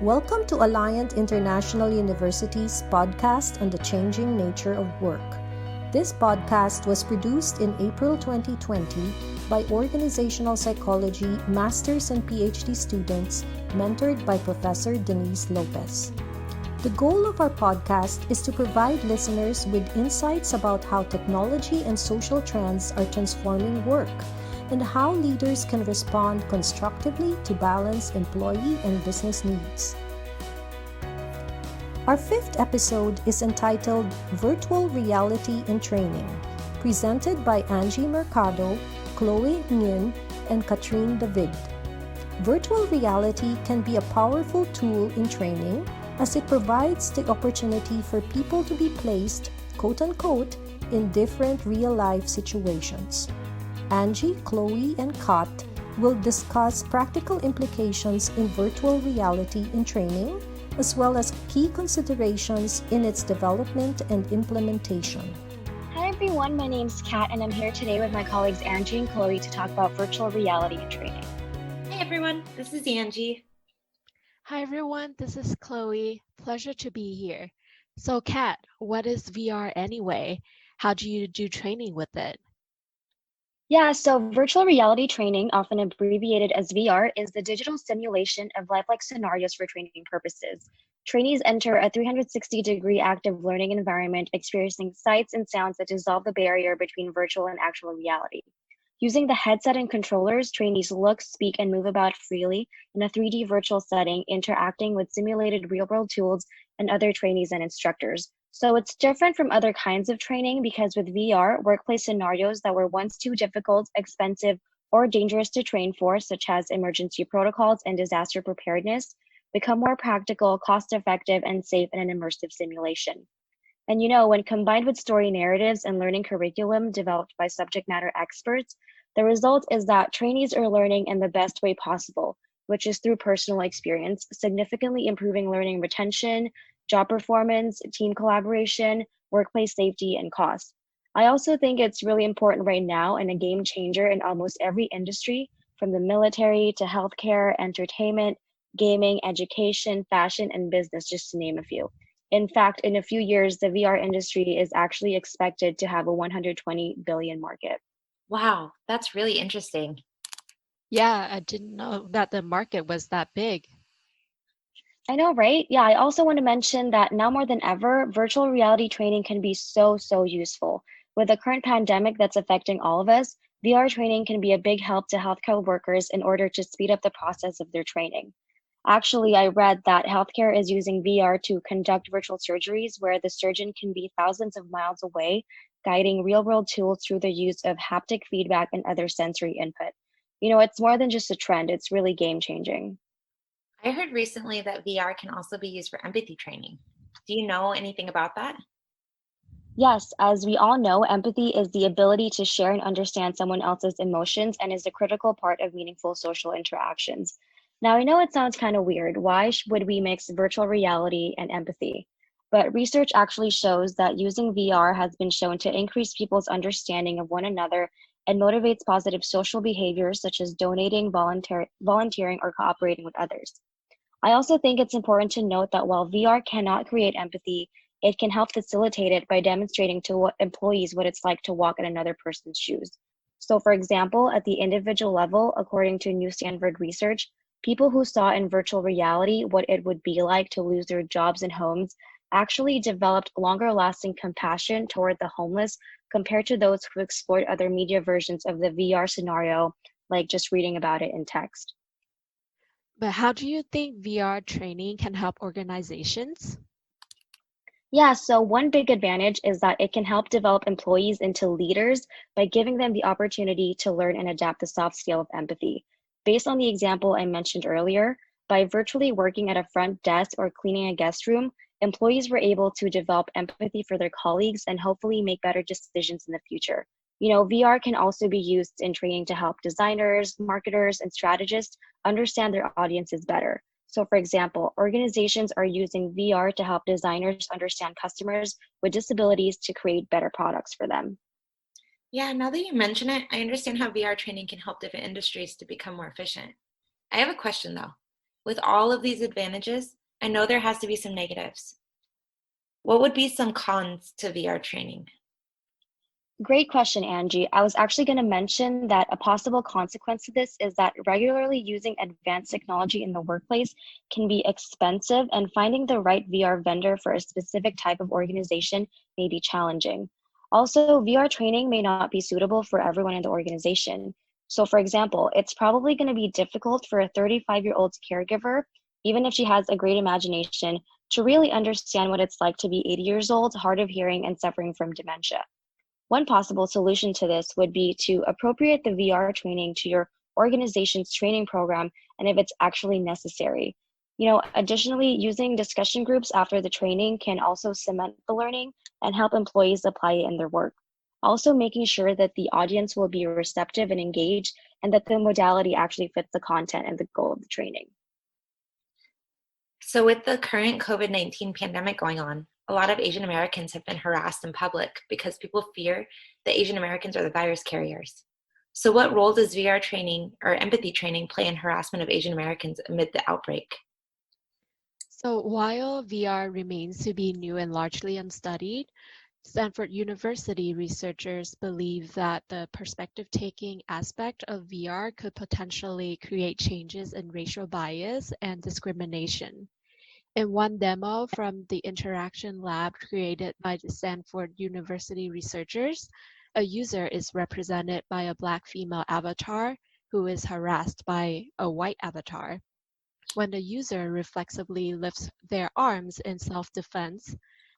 Welcome to Alliant International University's podcast on the changing nature of work. This podcast was produced in April 2020 by organizational psychology master's and PhD students mentored by Professor Denise Lopez. The goal of our podcast is to provide listeners with insights about how technology and social trends are transforming work and how leaders can respond constructively to balance employee and business needs. Our fifth episode is entitled Virtual Reality in Training, presented by Angie Mercado, Chloe Nguyen, and Katrine David. Virtual reality can be a powerful tool in training as it provides the opportunity for people to be placed, quote-unquote, in different real-life situations. Angie, Chloe, and Kat will discuss practical implications in virtual reality in training, as well as key considerations in its development and implementation. Hi everyone, my name's Kat and I'm here today with my colleagues Angie and Chloe to talk about virtual reality in training. Hey everyone, this is Angie. Hi everyone, this is Chloe. Pleasure to be here. So Kat, what is VR anyway? How do you do training with it? Yeah, so virtual reality training, often abbreviated as VR, is the digital simulation of lifelike scenarios for training purposes. Trainees enter a 360-degree active learning environment, experiencing sights and sounds that dissolve the barrier between virtual and actual reality. Using the headset and controllers, trainees look, speak, and move about freely in a 3D virtual setting, interacting with simulated real-world tools and other trainees and instructors. So it's different from other kinds of training because with VR, workplace scenarios that were once too difficult, expensive, or dangerous to train for, such as emergency protocols and disaster preparedness, become more practical, cost-effective, and safe in an immersive simulation. And when combined with story narratives and learning curriculum developed by subject matter experts, the result is that trainees are learning in the best way possible, which is through personal experience, significantly improving learning retention, job performance, team collaboration, workplace safety, and cost. I also think it's really important right now and a game changer in almost every industry, from the military to healthcare, entertainment, gaming, education, fashion, and business, just to name a few. In fact, in a few years, the VR industry is actually expected to have a 120 billion market. Wow, that's really interesting. Yeah, I didn't know that the market was that big. I know, right? Yeah, I also want to mention that now more than ever, virtual reality training can be so useful. With the current pandemic that's affecting all of us, VR training can be a big help to healthcare workers in order to speed up the process of their training. Actually, I read that healthcare is using VR to conduct virtual surgeries where the surgeon can be thousands of miles away, guiding real-world tools through the use of haptic feedback and other sensory input. It's more than just a trend, it's really game-changing. I heard recently that VR can also be used for empathy training. Do you know anything about that? Yes, as we all know, empathy is the ability to share and understand someone else's emotions and is a critical part of meaningful social interactions. Now, I know it sounds kind of weird. Why would we mix virtual reality and empathy? But research actually shows that using VR has been shown to increase people's understanding of one another and motivates positive social behaviors such as donating, volunteering, or cooperating with others. I also think it's important to note that while VR cannot create empathy, it can help facilitate it by demonstrating to employees what it's like to walk in another person's shoes. So for example, at the individual level, according to new Stanford research, people who saw in virtual reality what it would be like to lose their jobs and homes actually developed longer lasting compassion toward the homeless compared to those who explored other media versions of the VR scenario, like just reading about it in text. But how do you think VR training can help organizations? Yeah, so one big advantage is that it can help develop employees into leaders by giving them the opportunity to learn and adapt the soft skill of empathy. Based on the example I mentioned earlier, by virtually working at a front desk or cleaning a guest room, employees were able to develop empathy for their colleagues and hopefully make better decisions in the future. VR can also be used in training to help designers, marketers, and strategists understand their audiences better. So for example, organizations are using VR to help designers understand customers with disabilities to create better products for them. Yeah, now that you mention it, I understand how VR training can help different industries to become more efficient. I have a question though. With all of these advantages, I know there has to be some negatives. What would be some cons to VR training? Great question, Angie. I was actually going to mention that a possible consequence of this is that regularly using advanced technology in the workplace can be expensive, and finding the right VR vendor for a specific type of organization may be challenging. Also, VR training may not be suitable for everyone in the organization. So, for example, it's probably going to be difficult for a 35-year-old caregiver, even if she has a great imagination, to really understand what it's like to be 80 years old, hard of hearing, and suffering from dementia. One possible solution to this would be to appropriate the VR training to your organization's training program and if it's actually necessary. Additionally, using discussion groups after the training can also cement the learning and help employees apply it in their work. Also, making sure that the audience will be receptive and engaged, and that the modality actually fits the content and the goal of the training. So with the current COVID-19 pandemic going on, a lot of Asian Americans have been harassed in public because people fear that Asian Americans are the virus carriers. So what role does VR training or empathy training play in harassment of Asian Americans amid the outbreak? So while VR remains to be new and largely unstudied, Stanford University researchers believe that the perspective-taking aspect of VR could potentially create changes in racial bias and discrimination. In one demo from the interaction lab created by the Stanford University researchers, a user is represented by a Black female avatar who is harassed by a white avatar. When the user reflexively lifts their arms in self-defense,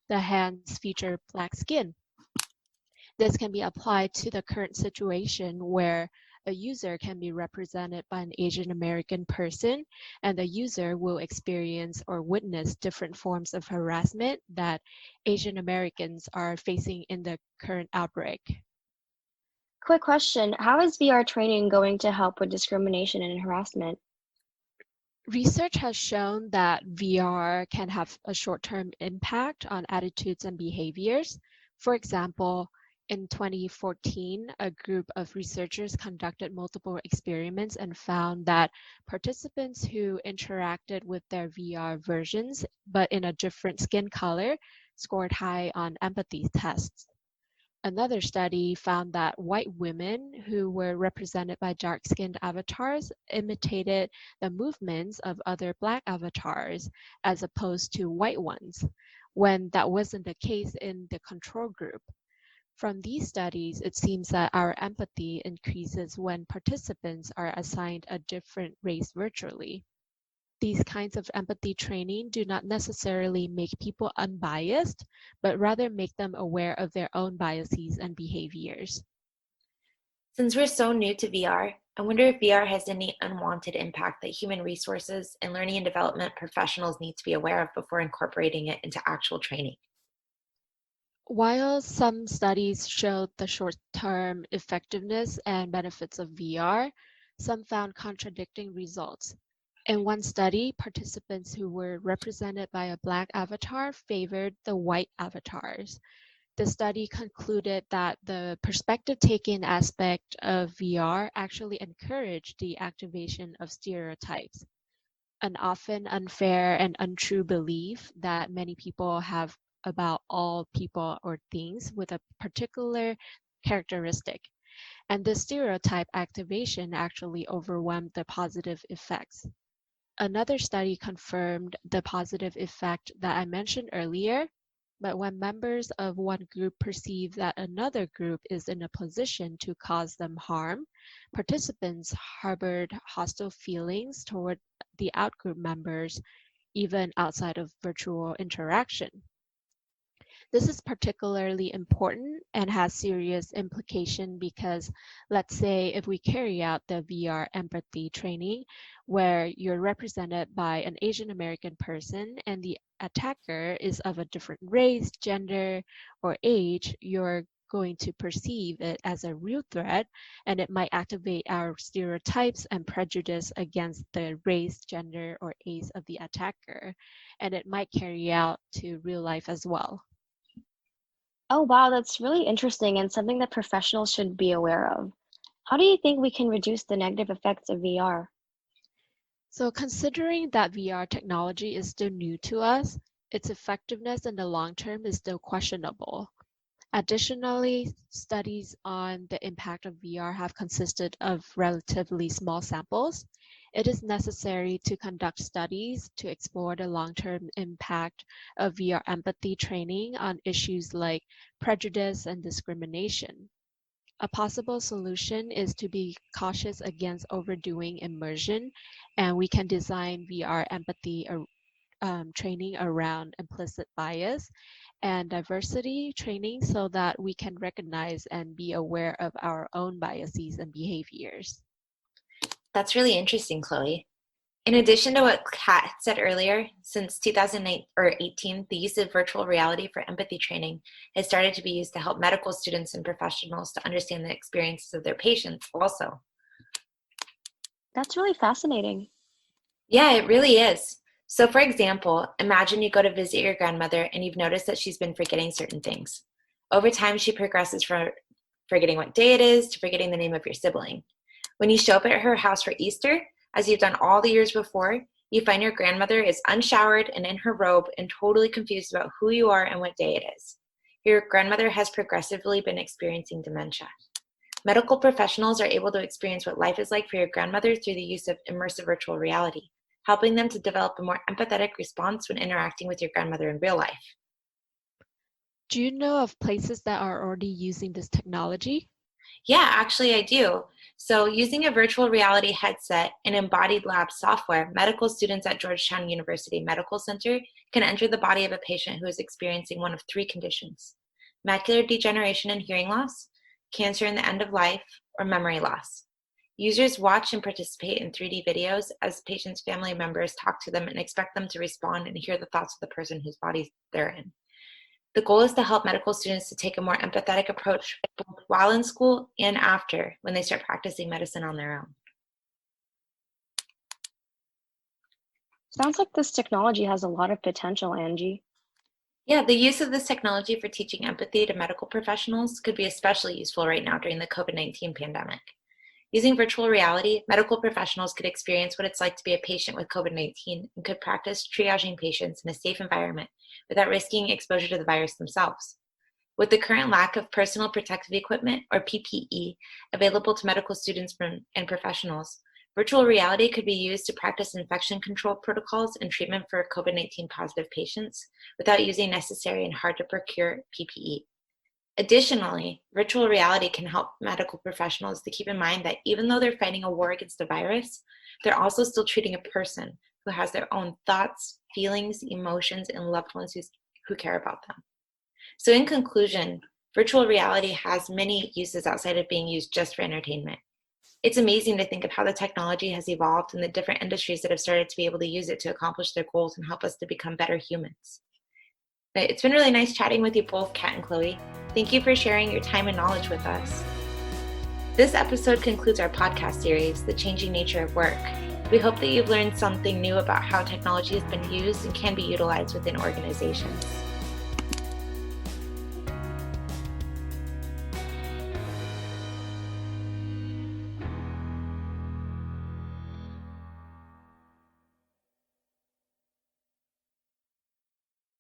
the hands feature Black skin. This can be applied to the current situation where a user can be represented by an Asian American person, and the user will experience or witness different forms of harassment that Asian Americans are facing in the current outbreak. Quick question, how is VR training going to help with discrimination and harassment? Research has shown that VR can have a short-term impact on attitudes and behaviors. For example, in 2014, a group of researchers conducted multiple experiments and found that participants who interacted with their VR versions, but in a different skin color, scored high on empathy tests. Another study found that white women who were represented by dark-skinned avatars imitated the movements of other Black avatars as opposed to white ones, when that wasn't the case in the control group. From these studies, it seems that our empathy increases when participants are assigned a different race virtually. These kinds of empathy training do not necessarily make people unbiased, but rather make them aware of their own biases and behaviors. Since we're so new to VR, I wonder if VR has any unwanted impact that human resources and learning and development professionals need to be aware of before incorporating it into actual training. While some studies showed the short-term effectiveness and benefits of VR, some found contradicting results. In one study, participants who were represented by a Black avatar favored the white avatars. The study concluded that the perspective-taking aspect of VR actually encouraged the activation of stereotypes, an often unfair and untrue belief that many people have about all people or things with a particular characteristic. And the stereotype activation actually overwhelmed the positive effects. Another study confirmed the positive effect that I mentioned earlier, but when members of one group perceive that another group is in a position to cause them harm, participants harbored hostile feelings toward the outgroup members, even outside of virtual interaction. This is particularly important and has serious implication because, let's say, if we carry out the VR empathy training where you're represented by an Asian American person and the attacker is of a different race, gender, or age, you're going to perceive it as a real threat, and it might activate our stereotypes and prejudice against the race, gender, or age of the attacker, and it might carry out to real life as well. Oh, wow, that's really interesting and something that professionals should be aware of. How do you think we can reduce the negative effects of VR? So considering that VR technology is still new to us, its effectiveness in the long term is still questionable. Additionally, studies on the impact of VR have consisted of relatively small samples. It is necessary to conduct studies to explore the long-term impact of VR empathy training on issues like prejudice and discrimination. A possible solution is to be cautious against overdoing immersion, and we can design VR empathy training around implicit bias and diversity training so that we can recognize and be aware of our own biases and behaviors. That's really interesting, Chloe. In addition to what Kat said earlier, since 2018, the use of virtual reality for empathy training has started to be used to help medical students and professionals to understand the experiences of their patients also. That's really fascinating. Yeah, it really is. So for example, imagine you go to visit your grandmother and you've noticed that she's been forgetting certain things. Over time, she progresses from forgetting what day it is to forgetting the name of your sibling. When you show up at her house for Easter, as you've done all the years before, you find your grandmother is unshowered and in her robe and totally confused about who you are and what day it is. Your grandmother has progressively been experiencing dementia. Medical professionals are able to experience what life is like for your grandmother through the use of immersive virtual reality, helping them to develop a more empathetic response when interacting with your grandmother in real life. Do you know of places that are already using this technology? Yeah, actually I do. So using a virtual reality headset and embodied lab software, medical students at Georgetown University Medical Center can enter the body of a patient who is experiencing one of three conditions: macular degeneration and hearing loss, cancer in the end of life, or memory loss. Users watch and participate in 3D videos as patients' family members talk to them and expect them to respond and hear the thoughts of the person whose body they're in. The goal is to help medical students to take a more empathetic approach both while in school and after when they start practicing medicine on their own. Sounds like this technology has a lot of potential, Angie. Yeah, the use of this technology for teaching empathy to medical professionals could be especially useful right now during the COVID-19 pandemic. Using virtual reality, medical professionals could experience what it's like to be a patient with COVID-19 and could practice triaging patients in a safe environment without risking exposure to the virus themselves. With the current lack of personal protective equipment, or PPE, available to medical students and professionals, virtual reality could be used to practice infection control protocols and treatment for COVID-19 positive patients without using necessary and hard-to-procure PPE. Additionally, virtual reality can help medical professionals to keep in mind that even though they're fighting a war against a virus, they're also still treating a person who has their own thoughts, feelings, emotions, and loved ones who care about them. So in conclusion, virtual reality has many uses outside of being used just for entertainment. It's amazing to think of how the technology has evolved and the different industries that have started to be able to use it to accomplish their goals and help us to become better humans. But it's been really nice chatting with you both, Kat and Chloe. Thank you for sharing your time and knowledge with us. This episode concludes our podcast series, The Changing Nature of Work. We hope that you've learned something new about how technology has been used and can be utilized within organizations.